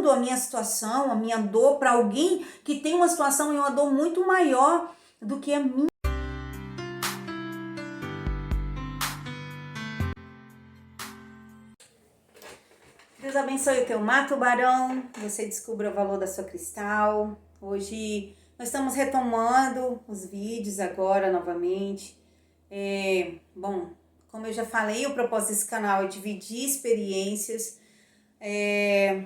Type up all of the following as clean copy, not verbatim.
levando a minha situação, a minha dor para alguém que tem uma situação e uma dor muito maior do que a minha. Deus abençoe o teu mar, tubarão. Você descubra o valor da sua cristal. Hoje nós estamos retomando os vídeos agora novamente. Bom, como eu já falei, o propósito desse canal é dividir experiências.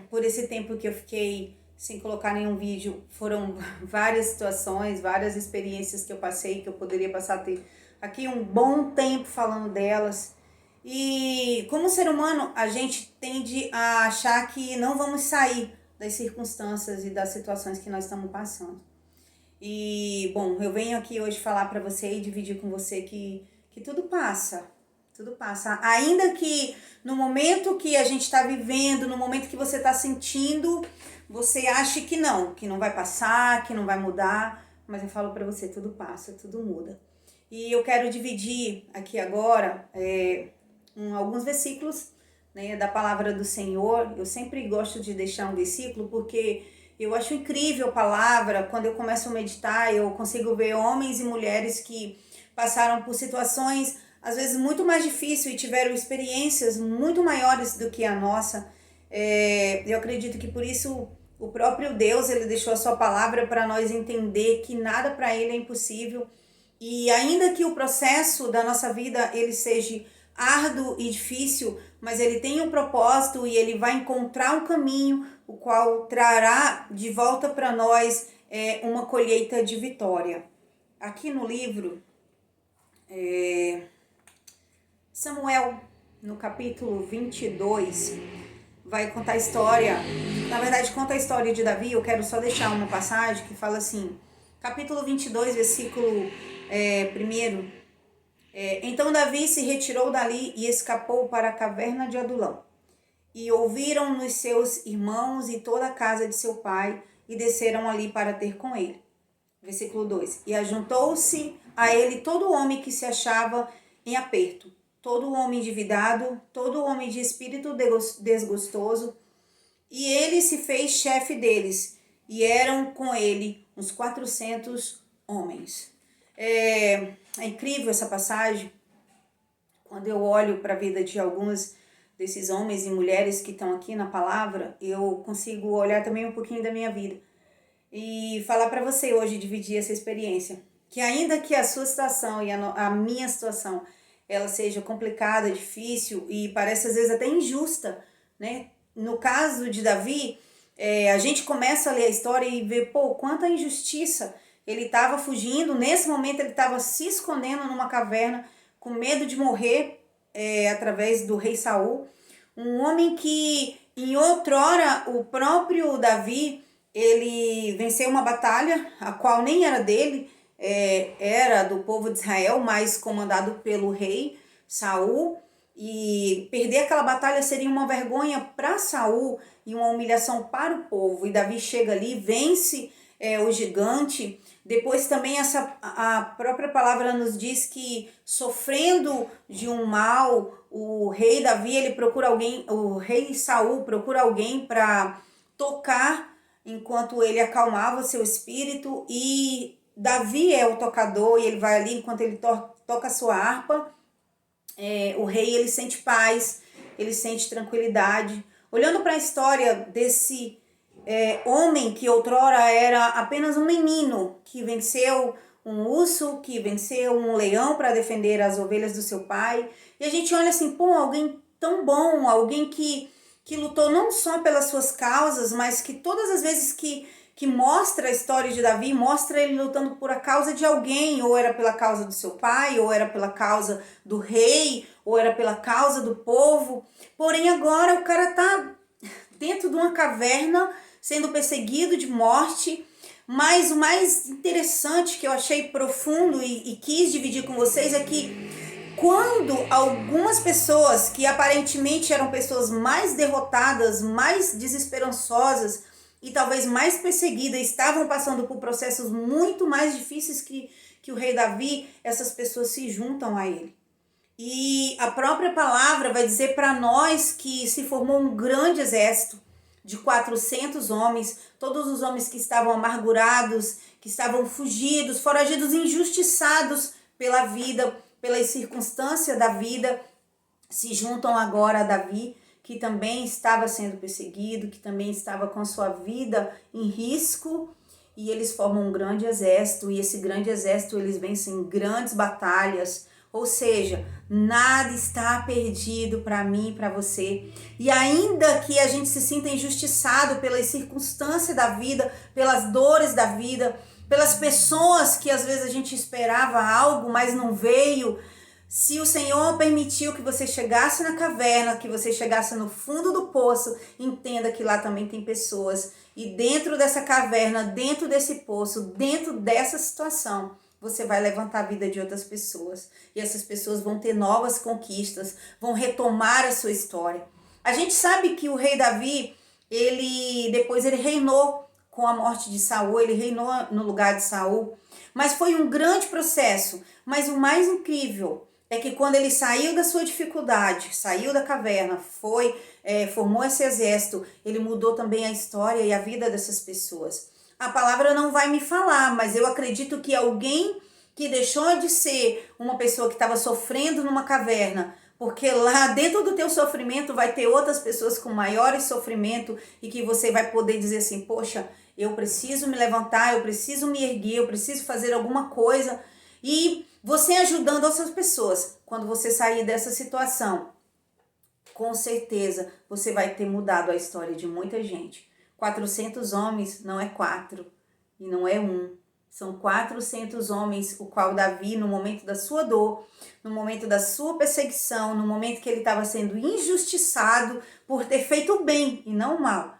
Por esse tempo que eu fiquei sem colocar nenhum vídeo, foram várias situações, várias experiências que eu passei, que eu poderia passar a ter aqui um bom tempo falando delas. E como ser humano, a gente tende a achar que não vamos sair das circunstâncias e das situações que nós estamos passando. E, bom, eu venho aqui hoje falar para você e dividir com você que tudo passa. Tudo passa. Ainda que no momento que a gente está vivendo, no momento que você está sentindo, você ache que não vai passar, que não vai mudar. Mas eu falo para você, tudo passa, tudo muda. E eu quero dividir aqui agora alguns versículos, né, da palavra do Senhor. Eu sempre gosto de deixar um versículo porque eu acho incrível a palavra. Quando eu começo a meditar, eu consigo ver homens e mulheres que passaram por situações às vezes muito mais difíceis e tiveram experiências muito maiores do que a nossa. Eu acredito que por isso o próprio Deus, ele deixou a sua palavra para nós entender que nada para ele é impossível. E ainda que o processo da nossa vida ele seja árduo e difícil, mas ele tem um propósito e ele vai encontrar um caminho, o qual trará de volta para nós uma colheita de vitória. Aqui no livro Samuel, no capítulo 22, vai contar a história, na verdade conta a história de Davi. Eu quero só deixar uma passagem que fala assim, capítulo 22, versículo 1. Então Davi se retirou dali e escapou para a caverna de Adulão. E ouviram-nos seus irmãos e toda a casa de seu pai, e desceram ali para ter com ele. Versículo 2. E ajuntou-se a ele todo homem que se achava em aperto, todo homem endividado, todo homem de espírito desgostoso, e ele se fez chefe deles, e eram com ele uns 400 homens. É incrível essa passagem. Quando eu olho para a vida de alguns desses homens e mulheres que estão aqui na palavra, eu consigo olhar também um pouquinho da minha vida e falar para você hoje, dividir essa experiência, que ainda que a sua situação e a minha situação ela seja complicada, difícil e parece às vezes até injusta, né? No caso de Davi, a gente começa a ler a história e vê, quanta injustiça. Ele estava fugindo, nesse momento ele estava se escondendo numa caverna, com medo de morrer através do rei Saul. Um homem que, em outrora, o próprio Davi, ele venceu uma batalha, a qual nem era dele, era do povo de Israel, mas comandado pelo rei Saul. E perder aquela batalha seria uma vergonha para Saul e uma humilhação para o povo. E Davi chega ali, vence o gigante. Depois também a própria palavra nos diz que, sofrendo de um mal, o rei Davi, ele procura alguém, o rei Saul procura alguém para tocar enquanto ele acalmava seu espírito, e Davi é o tocador e ele vai ali enquanto ele toca a sua harpa. O rei, ele sente paz, ele sente tranquilidade. Olhando para a história desse homem que outrora era apenas um menino, que venceu um urso, que venceu um leão para defender as ovelhas do seu pai. E a gente olha assim, alguém tão bom, alguém que lutou não só pelas suas causas, mas que todas as vezes que mostra a história de Davi, mostra ele lutando por a causa de alguém, ou era pela causa do seu pai, ou era pela causa do rei, ou era pela causa do povo. Porém agora o cara tá dentro de uma caverna, sendo perseguido de morte. Mas o mais interessante que eu achei profundo e quis dividir com vocês é que quando algumas pessoas que aparentemente eram pessoas mais derrotadas, mais desesperançosas e talvez mais perseguidas, estavam passando por processos muito mais difíceis que o rei Davi, essas pessoas se juntam a ele. E a própria palavra vai dizer para nós que se formou um grande exército. de 400 homens, todos os homens que estavam amargurados, que estavam fugidos, foragidos, injustiçados pela vida, pelas circunstâncias da vida, se juntam agora a Davi, que também estava sendo perseguido, que também estava com sua vida em risco, e eles formam um grande exército, e esse grande exército eles vencem grandes batalhas. Ou seja, nada está perdido para mim e para você. E ainda que a gente se sinta injustiçado pelas circunstâncias da vida, pelas dores da vida, pelas pessoas que às vezes a gente esperava algo, mas não veio, se o Senhor permitiu que você chegasse na caverna, que você chegasse no fundo do poço, entenda que lá também tem pessoas. E dentro dessa caverna, dentro desse poço, dentro dessa situação, você vai levantar a vida de outras pessoas. E essas pessoas vão ter novas conquistas, vão retomar a sua história. A gente sabe que o rei Davi, depois ele reinou com a morte de Saul, ele reinou no lugar de Saul. Mas foi um grande processo. Mas o mais incrível é que quando ele saiu da sua dificuldade, saiu da caverna, formou esse exército, ele mudou também a história e a vida dessas pessoas. A palavra não vai me falar, mas eu acredito que alguém que deixou de ser uma pessoa que estava sofrendo numa caverna, porque lá dentro do teu sofrimento vai ter outras pessoas com maiores sofrimento e que você vai poder dizer assim, poxa, eu preciso me levantar, eu preciso me erguer, eu preciso fazer alguma coisa. E você ajudando outras pessoas, quando você sair dessa situação, com certeza você vai ter mudado a história de muita gente. 400 homens não é 4 e não é 1. São 400 homens, o qual Davi, no momento da sua dor, no momento da sua perseguição, no momento que ele estava sendo injustiçado por ter feito o bem e não o mal,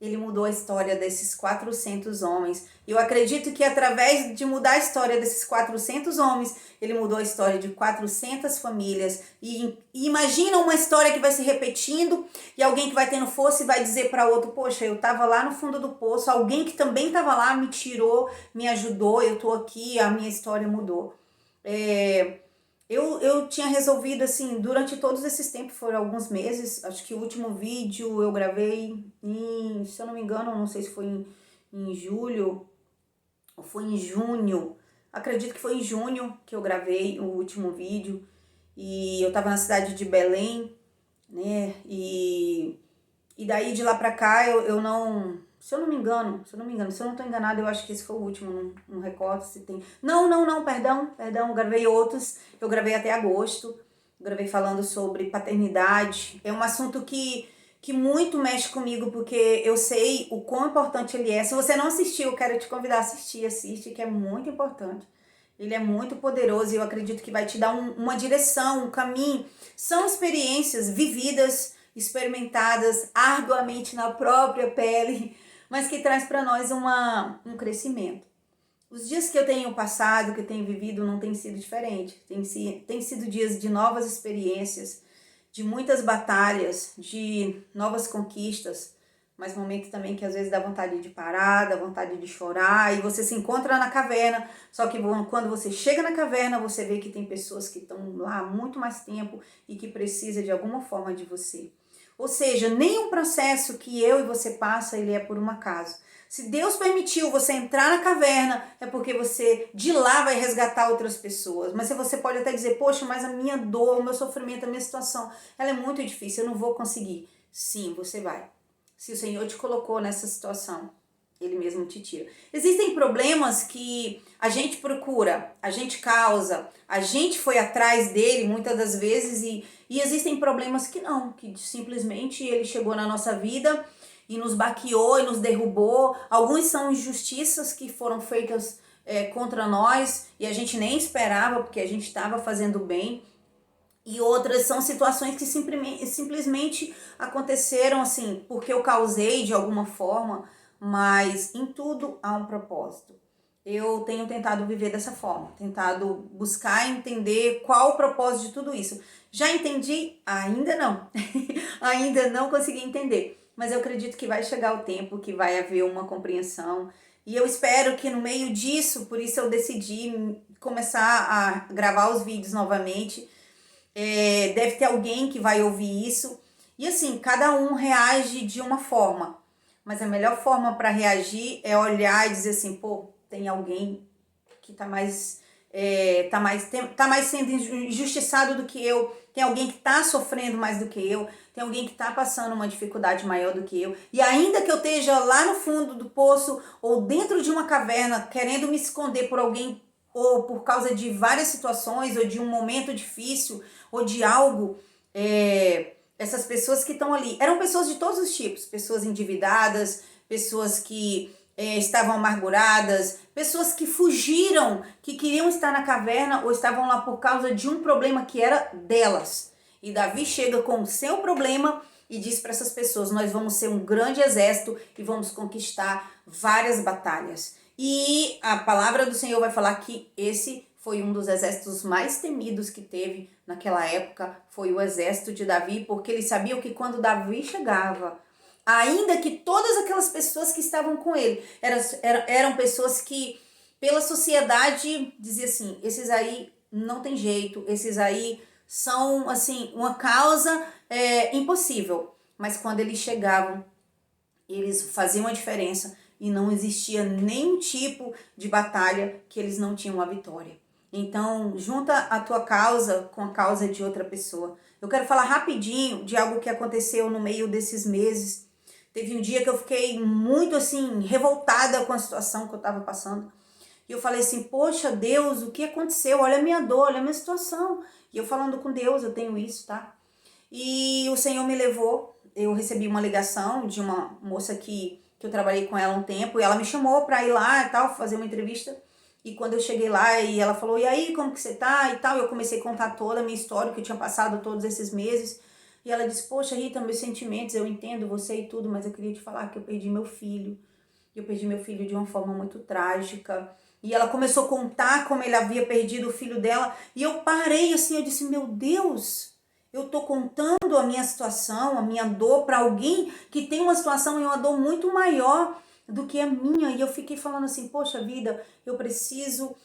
ele mudou a história desses 400 homens. Eu acredito que através de mudar a história desses 400 homens, ele mudou a história de 400 famílias. E imagina uma história que vai se repetindo e alguém que vai tendo força e vai dizer para outro, poxa, eu estava lá no fundo do poço, alguém que também estava lá me tirou, me ajudou, eu estou aqui, a minha história mudou. Eu tinha resolvido, assim, durante todos esses tempos, foram alguns meses, acho que o último vídeo eu gravei se eu não me engano, não sei se foi em julho ou foi em junho, acredito que foi em junho que eu gravei o último vídeo, e eu tava na cidade de Belém, né, e daí de lá pra cá eu não... Se eu não me engano, se eu não tô enganada, eu acho que esse foi o último, não recordo se tem... Não, perdão, eu gravei outros, eu gravei até agosto, gravei falando sobre paternidade, é um assunto que muito mexe comigo, porque eu sei o quão importante ele é. Se você não assistiu, eu quero te convidar a assiste, que é muito importante. Ele é muito poderoso e eu acredito que vai te dar uma direção, um caminho. São experiências vividas, experimentadas arduamente na própria pele, mas que traz para nós um crescimento. Os dias que eu tenho passado, que eu tenho vivido, não tem sido diferente. Tem sido dias de novas experiências, de muitas batalhas, de novas conquistas, mas momentos também que às vezes dá vontade de parar, dá vontade de chorar, e você se encontra na caverna, só que quando você chega na caverna, você vê que tem pessoas que estão lá há muito mais tempo e que precisam de alguma forma de você. Ou seja, nenhum processo que eu e você passa, ele é por um acaso. Se Deus permitiu você entrar na caverna, é porque você de lá vai resgatar outras pessoas. Mas você pode até dizer, poxa, mas a minha dor, o meu sofrimento, a minha situação, ela é muito difícil, eu não vou conseguir. Sim, você vai. Se o Senhor te colocou nessa situação, Ele mesmo te tira. Existem problemas que a gente procura, a gente causa, a gente foi atrás dele muitas das vezes e existem problemas que não, que simplesmente ele chegou na nossa vida e nos baqueou e nos derrubou. Alguns são injustiças que foram feitas contra nós e a gente nem esperava porque a gente estava fazendo bem. E outras são situações que simplesmente aconteceram assim, porque eu causei de alguma forma, mas em tudo há um propósito. Eu tenho tentado viver dessa forma, tentado buscar entender qual o propósito de tudo isso. Já entendi? Ainda não. Ainda não consegui entender. Mas eu acredito que vai chegar o tempo que vai haver uma compreensão. E eu espero que no meio disso, por isso eu decidi começar a gravar os vídeos novamente. Deve ter alguém que vai ouvir isso E assim, cada um reage de uma forma. Mas a melhor forma para reagir é olhar e dizer assim, pô, tem alguém que tá mais sendo injustiçado do que eu, tem alguém que tá sofrendo mais do que eu, tem alguém que tá passando uma dificuldade maior do que eu, e ainda que eu esteja lá no fundo do poço ou dentro de uma caverna querendo me esconder por alguém ou por causa de várias situações ou de um momento difícil ou de algo, essas pessoas que estão ali eram pessoas de todos os tipos, pessoas endividadas, pessoas que estavam amarguradas, pessoas que fugiram, que queriam estar na caverna ou estavam lá por causa de um problema que era delas. E Davi chega com o seu problema e diz para essas pessoas, nós vamos ser um grande exército e vamos conquistar várias batalhas. E a palavra do Senhor vai falar que esse foi um dos exércitos mais temidos que teve naquela época, foi o exército de Davi, porque eles sabiam que quando Davi chegava, ainda que todas aquelas pessoas que estavam com ele eram pessoas que, pela sociedade, dizia assim, esses aí não tem jeito, esses aí são, assim, uma causa impossível. Mas quando eles chegavam, eles faziam a diferença e não existia nenhum tipo de batalha que eles não tinham a vitória. Então, junta a tua causa com a causa de outra pessoa. Eu quero falar rapidinho de algo que aconteceu no meio desses meses. Teve um dia que eu fiquei muito assim, revoltada com a situação que eu estava passando. E eu falei assim, poxa Deus, o que aconteceu? Olha a minha dor, olha a minha situação. E eu falando com Deus, eu tenho isso, tá? E o Senhor me levou, eu recebi uma ligação de uma moça que eu trabalhei com ela um tempo. E ela me chamou pra ir lá e tal, fazer uma entrevista. E quando eu cheguei lá e ela falou, e aí, como que você tá? E tal, eu comecei a contar toda a minha história, que eu tinha passado todos esses meses. E ela disse, poxa Rita, meus sentimentos, eu entendo você e tudo, mas eu queria te falar que eu perdi meu filho. Eu perdi meu filho de uma forma muito trágica. E ela começou a contar como ele havia perdido o filho dela. E eu parei assim, eu disse, meu Deus, eu tô contando a minha situação, a minha dor para alguém que tem uma situação e uma dor muito maior do que a minha. E eu fiquei falando assim, poxa vida, eu preciso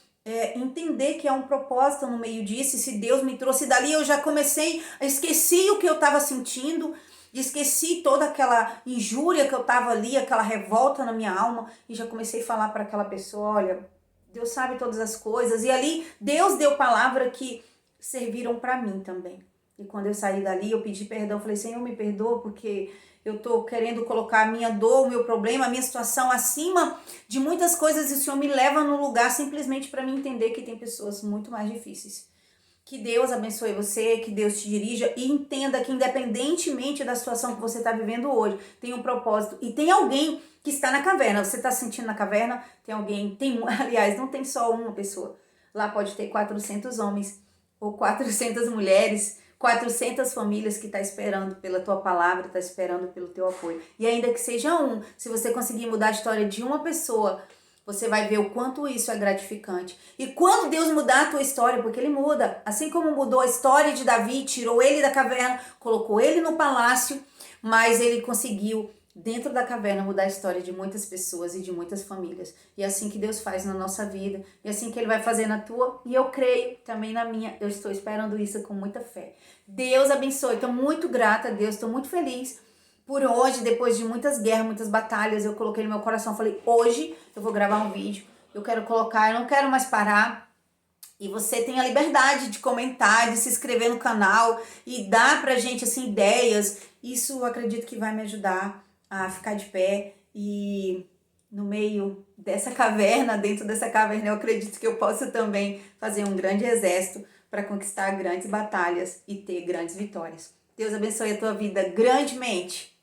entender que há um propósito no meio disso, e se Deus me trouxe dali, eu já esqueci o que eu estava sentindo, esqueci toda aquela injúria que eu estava ali, aquela revolta na minha alma, e já comecei a falar para aquela pessoa, olha, Deus sabe todas as coisas, e ali Deus deu palavra que serviram para mim também. E quando eu saí dali, eu pedi perdão, falei, Senhor, me perdoa, porque eu tô querendo colocar a minha dor, o meu problema, a minha situação acima de muitas coisas, e o Senhor me leva num lugar simplesmente para mim entender que tem pessoas muito mais difíceis. Que Deus abençoe você, que Deus te dirija e entenda que independentemente da situação que você está vivendo hoje, tem um propósito e tem alguém que está na caverna. Você está se sentindo na caverna? Tem alguém, aliás, não tem só uma pessoa. Lá pode ter 400 homens ou 400 mulheres, 400 famílias que tá esperando pela tua palavra, tá esperando pelo teu apoio. E ainda que seja um, se você conseguir mudar a história de uma pessoa, você vai ver o quanto isso é gratificante. E quando Deus mudar a tua história, porque Ele muda, assim como mudou a história de Davi, tirou ele da caverna, colocou ele no palácio, mas Ele conseguiu, dentro da caverna, mudar a história de muitas pessoas e de muitas famílias. E é assim que Deus faz na nossa vida, e é assim que Ele vai fazer na tua, e eu creio também na minha. Eu estou esperando isso com muita fé. Deus abençoe, estou muito grata a Deus, estou muito feliz por hoje, depois de muitas guerras, muitas batalhas, eu coloquei no meu coração, falei, hoje eu vou gravar um vídeo, eu quero colocar, eu não quero mais parar. E você tem a liberdade de comentar, de se inscrever no canal e dar pra gente, assim, ideias. Isso eu acredito que vai me ajudar a ficar de pé e no meio dessa caverna, dentro dessa caverna, eu acredito que eu posso também fazer um grande exército para conquistar grandes batalhas e ter grandes vitórias. Deus abençoe a tua vida grandemente.